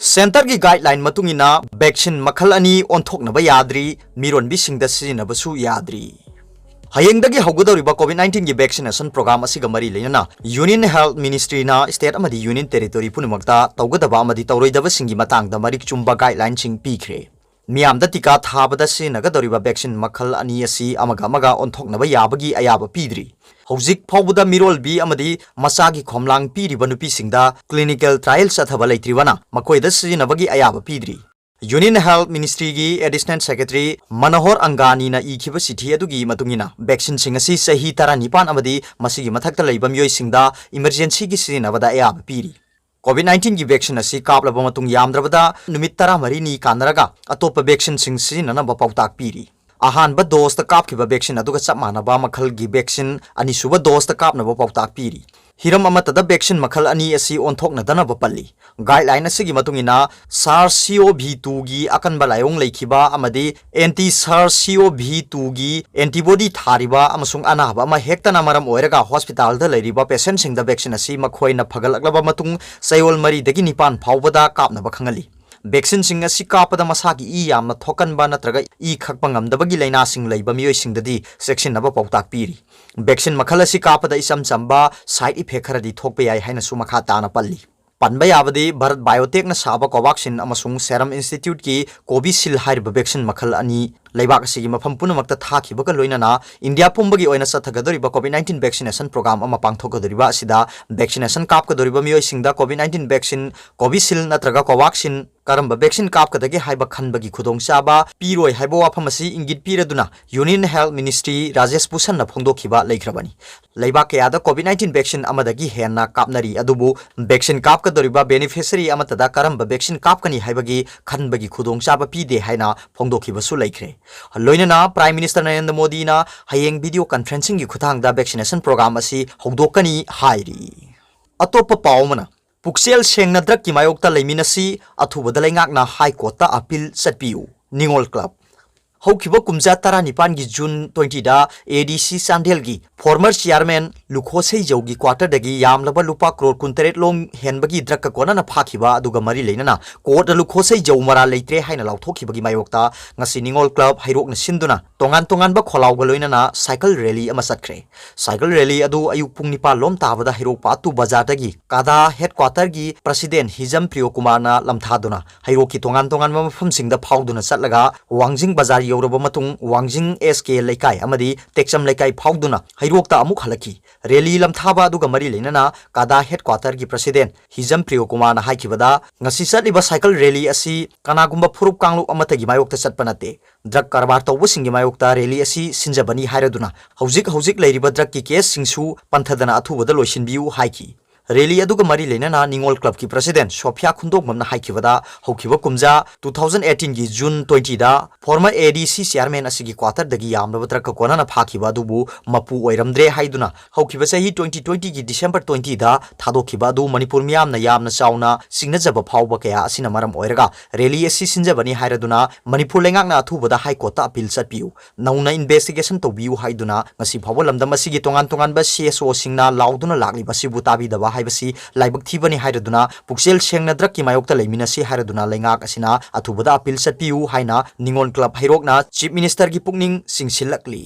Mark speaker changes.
Speaker 1: Centre की guideline मतुंगिना vaccine मखल अनि ओंथोकनबा याद्री मिरोनबी सिंगदा सिजिनबसु याद्री हयेंगदगी हौगदौरिबा कोविड-19 की वैक्सीनेशन प्रोग्राम असिगा मरी लेना यूनियन हेल्थ मिनिस्ट्री ना स्टेट अमदी यूनियन टेरिटोरी पुनमक्ता तौगदबा अमदी तौरोइदबा सिंगी मतंगदा मरिक चुंबा गाइडलाइन सिंग पीख्रे मियामदा टिका थाबदा सिनगदौरिबा वैक्सीन मखल अनि असि अमगा अमगा ओंथोकनबा याबगी अयाबा पीद्री हौजिक फाउबदा मिरोलबी अमदी मसागी खोमलांग पीरिबा नुपीसिंगदा क्लिनिकल ट्रायल्स अथबा लेत्रिबना मकोइदा सिजिनबगी अयाबा पीद्री यूनियन हेल्थ मिनिस्ट्री की एडिशनल सेक्रेटरी मनोहर अंगानी ना इखिबा सिथि अदुगी मतुंगिना वैक्सीन सिंग असि सही 19 अमदी मसिगी मथक्ता लैबा मियोइसिंगदा इमरजेंसी की सिजिनबदा अयाबा पीरी कोविड-19 की वैक्सीन असि कापलबा मतुंग यामद्रबदा नुमित 13 नि कानरगा अतोप वैक्सीन सिंग सिजिननबा पाउताक पीरी अहानबा दोस्त कापखिबा वैक्सीन अदुगा चप मानबा मखल की वैक्सीन अनिसुबा दोस्त कापनबा पाउताक पीरी हिरम अमतदा वैक्सीन मखल अनि असि ओंथोकनदनबा पल्ली गाइडलाइन असिगी मतुंगिना SARS-CoV-2 की अकनबा लायोंग लेखिबा अमदी एंटी SARS-CoV-2 की एंटीबॉडी थारिबा अमसुंग अनाबा अमा हेक्तना मरम ओइरगा हॉस्पिटल दा लैरिबा पेशेंट सिंग दा वैक्सीन असि मखोइना फगलकलबा मतुंग सयोल मरी दगी निपान फाउबदा कापनबा खंगली वैक्सीन सिंग असि कापदा मसागी ई यामना थोकनबा नत्रगा ई खकपा ngamdabagi laina sing leiba mioi singdadi sectionaba pautak piri vaccine मखल असि कापदा इसम चंबा साइड इफेक्ट खरदी थोकपे याय हाइना सु मखा ताना पल्ली पनबा याबदी भारत बायोटेक न साबा कोवैक्सीन अमसुंग सेरम इंस्टीट्यूट की कोविशील्ड हाइब वैक्सीन मखल अनि लेबाक असिगी मफम पुनमक्ता थाखिबगा लोइनाना इंडिया पुंबगी ओइना सथगदोरिबा कोविड-19 वैक्सीनेशन प्रोग्राम अमा पांगथोकदोरिबा असिदा वैक्सीनेशन कापकदोरिबा मियोइसिंगदा कोविड-19 वैक्सीन कोविशील्ड नत्रगा कोवैक्सीन करंबा वैक्सीन कापकदगे हाइबा खनबगी खुदोंचाबा पीरोय हाइबा वाफम असि इंगित पीरदुना union health ministry Rajesh Bhushan न फोंदोखिबा लेख्रबनी लेबाक कयादा कोविड-19 वैक्सीन अमदगी हेन्ना कापनरी अदुबु वैक्सीन कापकदोरिबा बेनिफिशियरी अमतदा करंबा वैक्सीन कापकनी हाइबगी खनबगी खुदोंचाबा पीदे हाइना फोंदोखिबसु लेख्रे लोइनना प्राइम मिनिस्टर नरेंद्र मोदी ना हयेंग वीडियो कॉन्फ्रेंसिंग की खुथांगदा वैक्सीनेशन प्रोग्राम असि हौदोकनी हाइरी अतोप पावमना पुक्सेल सेंगनद्रक की मायोक्ता लेमिनसी अथुबदा लेंगाकना हाई कोर्ट अपील चटपियु निंगोल क्लब हौखिबा कुमजा 19 की जून 20 दा एडीसी चांदेल की फॉर्मर चेयरमैन लुखोसै जौगी क्वार्टर दगी यामलबा लुपा करोड़ 19 लोम हेनबगी द्रक कोना फाखिबा अदुगा मरी लेना कोर्ट लुखोसै जौ मरा लेत्रे हाइना लाउथोखिबगी मायोक्ता ngasi निंगोल क्लब हाइरोक न सिंदुना तोंगान तोंगानबा खोलाउगा लोइना साइकिल रैली अमा चटख्रे साइकिल रैली अदु अयुक पुंग 9 लोम ताबदा हाइरोक पातु बाजार दगी कादा हेडक्वार्टर की प्रेसिडेंट हिजम प्रियो कुमार ना लमथादुना हाइरोक की तोंगान तोंगानबा मफमसिंगदा फाउदुना चटलगा वांगजिंग बाजार यौरबा मतुंग वांगजिंग एसके लेकाई अमदी टेक्सम लेकाई फाउदुना हाइरोक्ता अमुक हलकी रैली लमथाबा अदुगा मरी लेना कादा हेडक्वार्टर की प्रेसिडेंट हिजम प्रियो कुमार ना हाइखिबदा ngasi चटलिबा साइकिल रैली असि कनागुंबा फुरुप कांगलुक अमतगी मायोक्ता चटपनते ड्रग कारबार तौबसिंगी मायोक्ता रैली असि सिंजबनी हाइरदुना हौजिक लैरिबा ड्रग की केस सिंसु पंथदना अथुबदा लोइसिनबियु हाइखि रैली अदुगा मरी लेना निंगोल क्लब की प्रेसिडेंट सोफिया खुंदोकमना हाइखिबदा हौखिबा कुमजा 2018 की जून 20 दा फॉर्मर एडीसी चेयरमैन असिगी क्वार्टर दगी यामनबा ट्रक कोना फाखिबा दुबु मपु ओइरमद्रे हाइदुना हौखिबा सही 2020 की डिसेंबर 20 दा थादोखिबा दु मणिपुर यामना चाउना सिग्नजबा फाउबा कया असिना मरम ओइरगा रैली असि सिंजबनी हाइरदुना मणिपुर लेंगाकना अथुबदा हाई कोर्ट अपील चटपियु नौना इन्वेस्टिगेशन तौबियु हाइदुना ngasi फावो लमदम असिगी तोंगान CSO सिंगना लाउदुना लाग्लिबा सिबु ताबिदबा हाइबसी लाइबक थीबनी हाइरदुना पुक्सेल सेंगनद्रक की मायोक्ता लेमिनसी हाइरदुना लेंगाक असिना अथुबदा अपील चटपियु हाइना निंगोल क्लब हाइरोकना चीफ मिनिस्टर की पुकनिंग सिंगसिलकली।